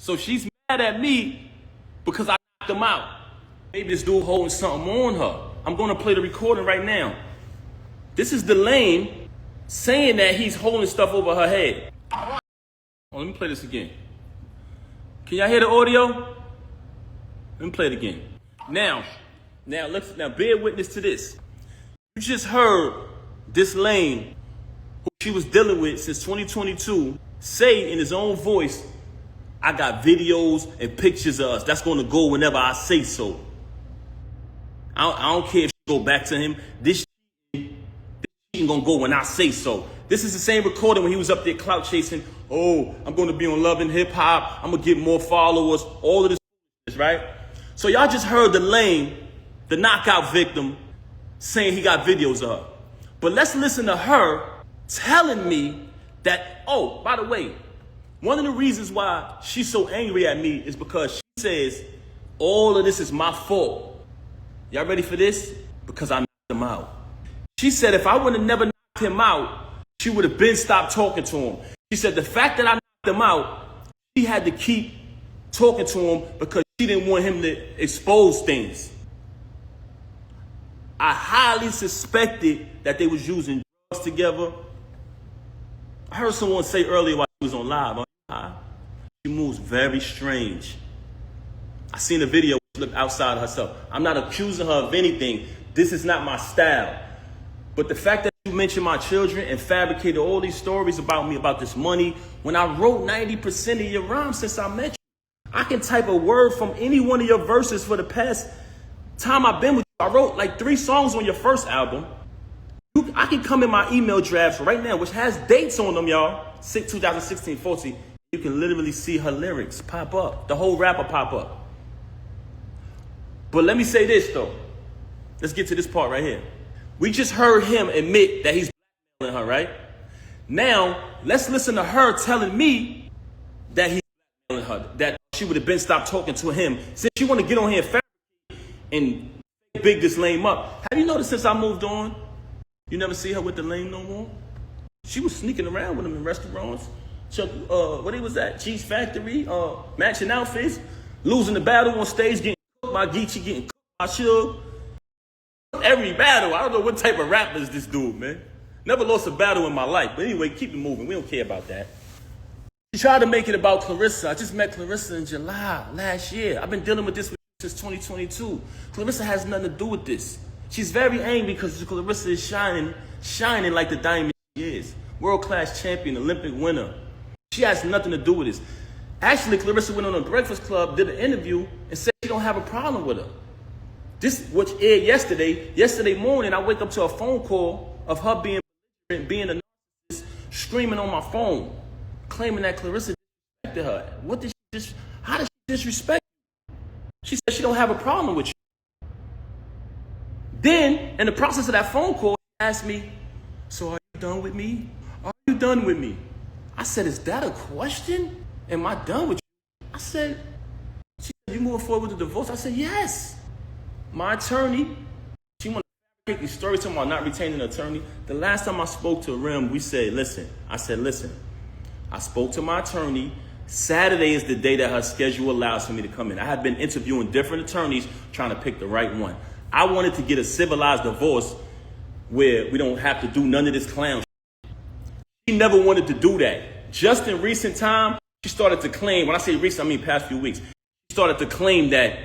So she's mad at me because I knocked him out. Maybe this dude holding something on her. I'm gonna play the recording right now. This is the lame saying that he's holding stuff over her head. Oh, let me play this again. Can y'all hear the audio? Let me play it again. Now bear witness to this. You just heard this lame who she was dealing with since 2022 say in his own voice, I got videos and pictures of us. That's gonna go whenever I say so. I don't care if she go back to him. This ain't gonna go when I say so. This is the same recording when he was up there clout chasing. Oh, I'm gonna be on Love and Hip Hop. I'm gonna get more followers. All of this, right? So y'all just heard the lame, the knockout victim, saying he got videos of her. But let's listen to her telling me that, oh, by the way, one of the reasons why she's so angry at me is because she says all of this is my fault. Y'all ready for this? Because I knocked him out. She said if I would have never knocked him out, she would have been stopped talking to him. She said the fact that I knocked him out, she had to keep talking to him because she didn't want him to expose things. I highly suspected that they was using drugs together. I heard someone say earlier while she was on live, she moves very strange. I seen a video where she looked outside herself. I'm not accusing her of anything. This is not my style. But the fact that you mentioned my children and fabricated all these stories about me, about this money, when I wrote 90% of your rhymes since I met you, I can type a word from any one of your verses for the past time I've been with you. I wrote like 3 songs on your first album. I can come in my email drafts right now, which has dates on them, y'all. 2016-14. You can literally see her lyrics pop up. The whole rapper pop up. But let me say this, though. Let's get to this part right here. We just heard him admit that he's blackmailing her, right? Now, let's listen to her telling me that he's blackmailing her, that she would have been stopped talking to him. Since you want to get on here and fabricate and big this lame up. Have you noticed since I moved on, you never see her with the lame no more? She was sneaking around with him in restaurants. What he was at? Cheese Factory, matching outfits, losing the battle on stage, getting cooked by Geechee, getting cooked by Suge. Every battle. I don't know what type of rapper is this dude, man. Never lost a battle in my life. But anyway, keep it moving. We don't care about that. She tried to make it about Clarissa. I just met Clarissa in July last year. I've been dealing with this since 2022. Clarissa has nothing to do with this. She's very angry because Clarissa is shining like the diamond she is. World-class champion, Olympic winner. She has nothing to do with this. Actually, Clarissa went on a Breakfast Club, did an interview, and said she don't have a problem with her. This, which aired yesterday. Yesterday morning, I wake up to a phone call of her being a narcissist, screaming on my phone, claiming that Clarissa disrespected her. How did she disrespect you? She said she don't have a problem with you. Then, in the process of that phone call, she asked me, so are you done with me? Are you done with me? I said, is that a question? Am I done with you? I said, she said, you moving forward with the divorce? I said, yes. My attorney, she wanted to fabricate these stories talking about not retaining an attorney. The last time I spoke to Rem, we said, listen. I spoke to my attorney. Saturday is the day that her schedule allows for me to come in. I have been interviewing different attorneys trying to pick the right one. I wanted to get a civilized divorce where we don't have to do none of this clown shit. She never wanted to do that. Just in recent time, she started to claim, when I say recent, I mean past few weeks, she started to claim that,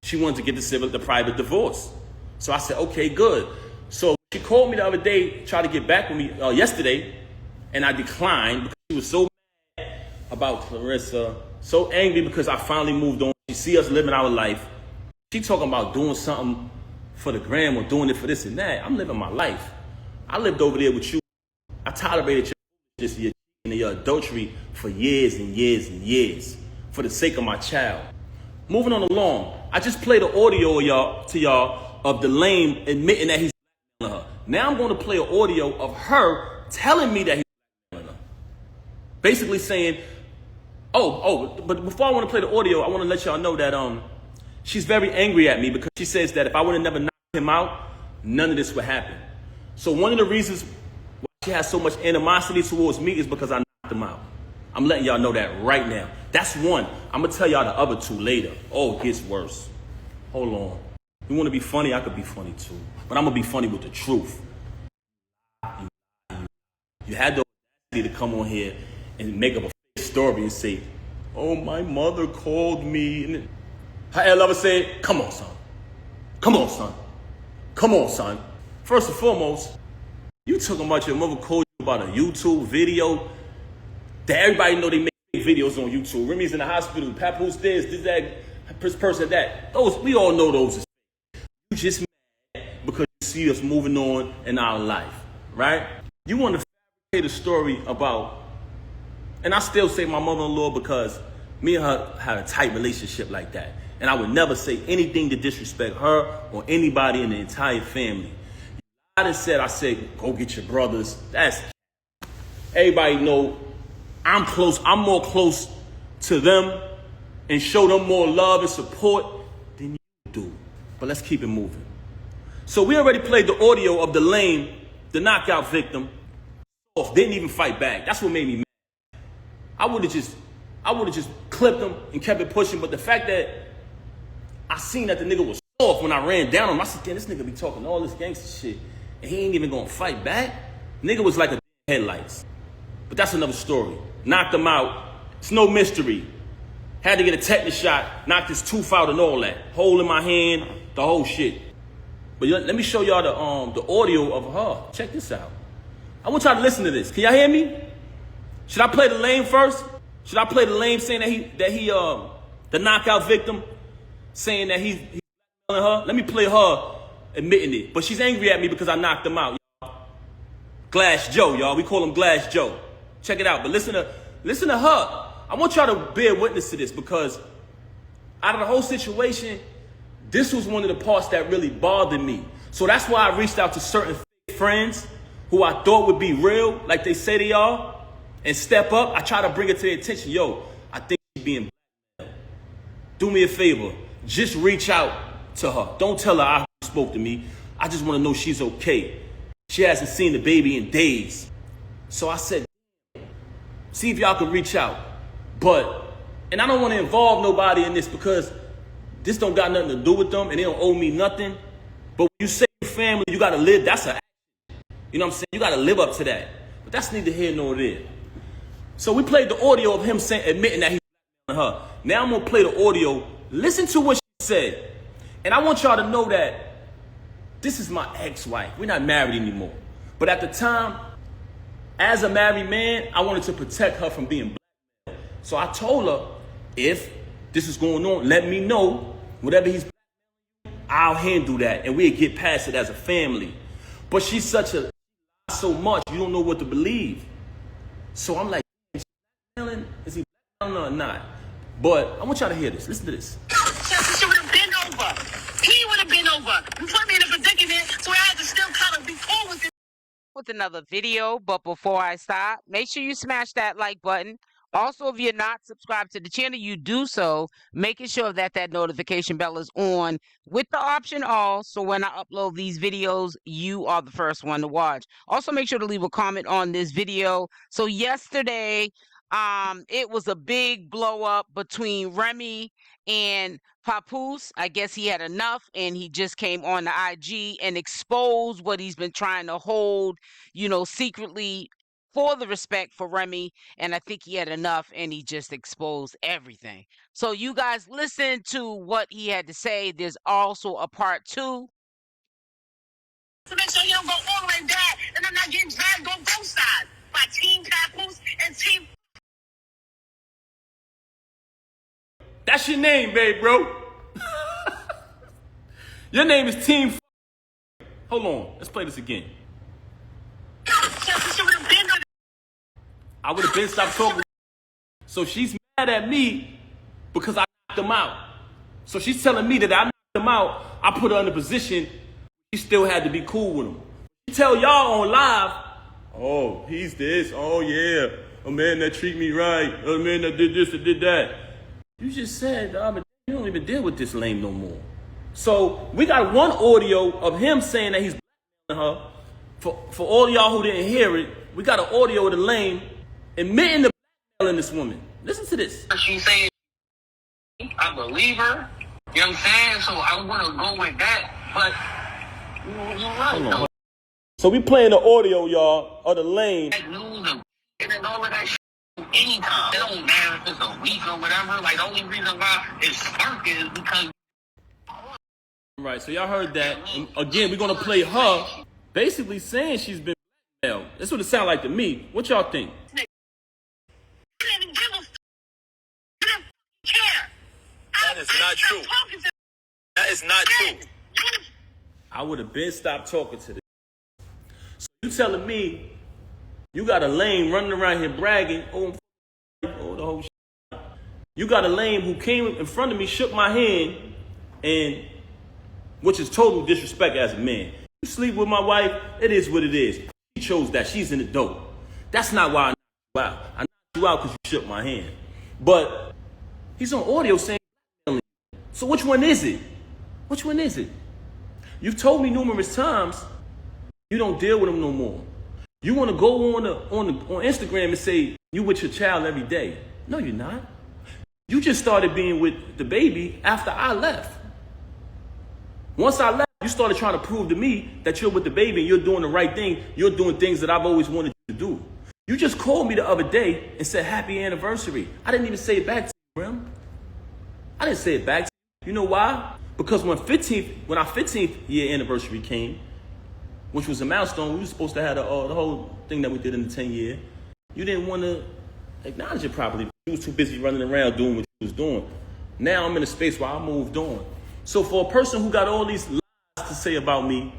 she wanted to get the private divorce. So I said, okay, good. So she called me the other day, tried to get back with me yesterday, and I declined because she was so mad about Clarissa, so angry because I finally moved on. She see us living our life. She talking about doing something for the gram or doing it for this and that. I'm living my life. I lived over there with you. I tolerated your adultery for years and years and years for the sake of my child. Moving on along, I just played an audio to y'all of the lame admitting that he's blackmailing her. Now I'm going to play an audio of her telling me that he's blackmailing her. Basically saying, but before I want to play the audio, I want to let y'all know that she's very angry at me because she says that if I would have never knocked him out, none of this would happen. So one of the reasons why she has so much animosity towards me is because I knocked him out. I'm letting y'all know that right now. That's one. I'm going to tell y'all the other two later. Oh, it gets worse. Hold on. You want to be funny? I could be funny too. But I'm going to be funny with the truth. You had the audacity to come on here and make up a fake story and say, oh, my mother called me. And her lover said, come on, son. Come on, son. Come on, son. First and foremost, you talking about your mother called you about a YouTube video that everybody know they make videos on YouTube. Remy's in the hospital. Papoose this, that, person that. Those, we all know those. You just mad because you see us moving on in our life, right? You want to fabricate a story about, and I still say my mother-in-law because me and her had a tight relationship like that. And I would never say anything to disrespect her or anybody in the entire family. I said, go get your brothers. That's, everybody know I'm close. I'm more close to them and show them more love and support than you do. But let's keep it moving. So we already played the audio of the lame, the knockout victim, didn't even fight back. That's what made me mad. I would have just clipped him and kept it pushing. But the fact that I seen that the nigga was soft when I ran down on him, I said, damn, this nigga be talking all this gangster shit and he ain't even gonna fight back. Nigga was like a headlights. But that's another story. Knocked him out. It's no mystery. Had to get a tetanus shot, knocked his tooth out and all that. Hole in my hand, the whole shit. But let me show y'all the audio of her. Check this out. I want y'all to listen to this. Can y'all hear me? Should I play the lame first? Should I play the lame saying that he the knockout victim saying that he's her? Let me play her admitting it. But she's angry at me because I knocked him out, y'all. Glass Joe, y'all. We call him Glass Joe. Check it out. But listen to her. I want y'all to bear witness to this because out of the whole situation, this was one of the parts that really bothered me. So that's why I reached out to certain friends who I thought would be real, like they say they are, and step up. I try to bring it to their attention. Yo, I think she's being blackmailed. Do me a favor. Just reach out to her. Don't tell her I spoke to me. I just want to know she's okay. She hasn't seen the baby in days. So I said, see if y'all can reach out. And I don't want to involve nobody in this because this don't got nothing to do with them and they don't owe me nothing. But when you say family, you got to live. That's a, you know what I'm saying? You got to live up to that. But that's neither here nor there. So we played the audio of him admitting that he's her. Now I'm going to play the audio. Listen to what she said. And I want y'all to know that this is my ex-wife. We're not married anymore. But at the time, as a married man, I wanted to protect her from being blackmailed. So I told her, if this is going on, let me know. Whatever he's blackmailing, I'll handle that. And we'll get past it as a family. But she's such a so much, you don't know what to believe. So I'm like, is he blackmailing? Is he blackmailing or not? But I want y'all to hear this. Listen to this. She would have been over. He would have been over. You put me in a predicament, so I had to still kind of be cool with it. With another video, but before I stop, make sure you smash that like button. Also, if you're not subscribed to the channel, you do so, making sure that notification bell is on with the option all, so when I upload these videos, you are the first one to watch. Also, make sure to leave a comment on this video. So yesterday, it was a big blow up between Remy and Papoose. I guess he had enough and he just came on the IG and exposed what he's been trying to hold, secretly for the respect for Remy. And I think he had enough and he just exposed everything. So you guys listen to what he had to say. There's also a part 2. To make sure you don't go all the way back and I'm not getting dragged on both sides by Team Papoose and Team. That's your name, babe, bro. Your name is Team. Hold on. Let's play this again. I would have been stopped talking. So she's mad at me because I knocked him out. So she's telling me that I knocked him out. I put her in a position she still had to be cool with him. She tell y'all on live, oh, he's this. Oh, yeah. A man that treat me right. A man that did this and did that. You just said, you don't even deal with this lame no more. So we got one audio of him saying that he's blackmailing her. For all y'all who didn't hear it, we got an audio of the lame admitting to blackmailing this woman. Listen to this. She's saying, I believe her. You know what I'm saying? So I want to go with that. But you're right, though. So we playing the audio, y'all, of the lane. That news and all of that shit anytime. It don't matter if it's a week or whatever. Like, the only reason why it's sparking is because... Right, so y'all heard that. And again, we're going to play her basically saying she's been blackmailed. That's what it sounds like to me. What y'all think? You didn't even give a f***. You didn't care. That is not true. That is not true. I would have been stopped talking to this. So you telling me you got a lame running around here bragging, oh the whole shit. You got a lame who came in front of me, shook my hand, and which is total disrespect as a man. You sleep with my wife, it is what it is. She chose that. She's in the dope. That's not why I knocked you out. I knocked you out because you shook my hand. But he's on audio saying, so which one is it? Which one is it? You've told me numerous times you don't deal with him no more. You want to go on Instagram and say you with your child every day. No, you're not. You just started being with the baby after I left. Once I left, you started trying to prove to me that you're with the baby and you're doing the right thing. You're doing things that I've always wanted you to do. You just called me the other day and said happy anniversary. I didn't even say it back to you, Rem. I didn't say it back to you. You know why? Because when our 15th year anniversary came, which was a milestone, we were supposed to have the whole thing that we did in the 10 year. You didn't want to acknowledge it properly. You was too busy running around doing what you was doing. Now I'm in a space where I moved on. So for a person who got all these lies to say about me,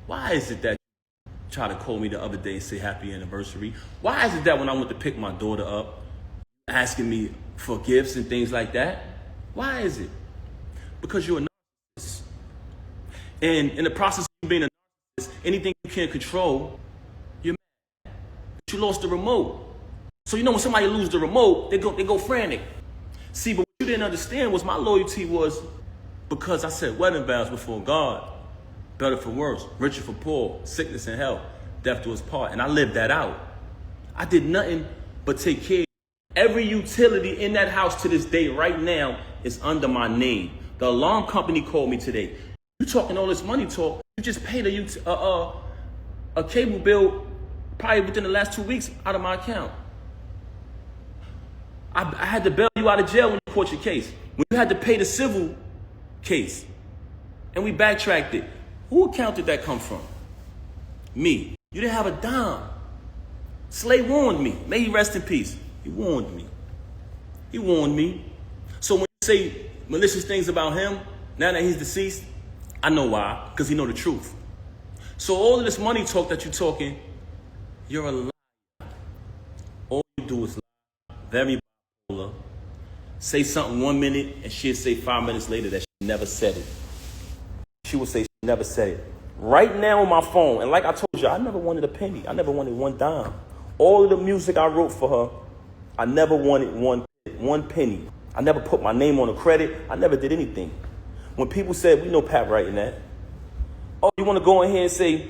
why is it that you try to call me the other day and say happy anniversary? Why is it that when I went to pick my daughter up, asking me for gifts and things like that? Why is it? Because you're a narcissist. And in the process of being a narcissist, anything you can't control, you're mad. But you lost the remote. So you know when somebody loses the remote, they go frantic. See, but what you didn't understand was my loyalty was because I said wedding vows before God, better for worse, richer for poor, sickness and health, death do us part. And I lived that out. I did nothing but take care. Every utility in that house to this day right now is under my name. The alarm company called me today. You talking all this money talk, you just paid a cable bill probably within the last 2 weeks out of my account. I had to bail you out of jail when you caught your case. When you had to pay the civil case. And we backtracked it. Who account did that come from? Me. You didn't have a dime. Slay warned me. May he rest in peace. He warned me. He warned me. So when you say malicious things about him, now that he's deceased, I know why. Because he know the truth. So all of this money talk that you're talking, you're a liar. All you do is lie. Very bipolar. Say something 1 minute and she'll say 5 minutes later that she never said it. She will say she never said it. Right now on my phone, and like I told you, I never wanted a penny. I never wanted one dime. All of the music I wrote for her, I never wanted one penny. I never put my name on a credit. I never did anything. When people said, we know Pat writing that. Oh, you want to go in here and say,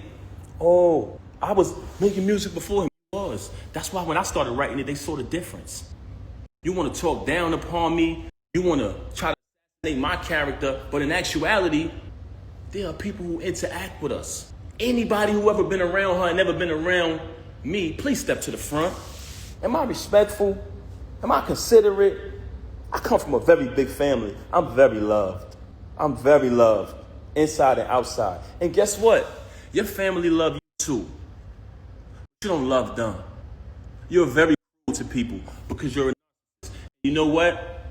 oh, I was making music before him. That's why when I started writing it, they saw the difference. You want to talk down upon me. You want to try to assassinate my character. But in actuality, there are people who interact with us. Anybody who ever been around her and never been around me, please step to the front. Am I respectful? Am I considerate? I come from a very big family. I'm very loved. I'm very loved, inside and outside. And guess what? Your family love you too. You don't love them. You're very cruel to people because you're a narcissist. You know what?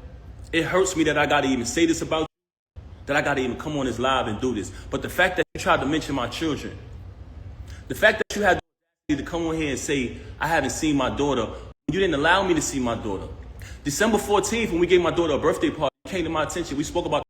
It hurts me that I got to even say this about you, that I got to even come on this live and do this. But the fact that you tried to mention my children, the fact that you had to come on here and say, I haven't seen my daughter, you didn't allow me to see my daughter. December 14th, when we gave my daughter a birthday party, it came to my attention. We spoke about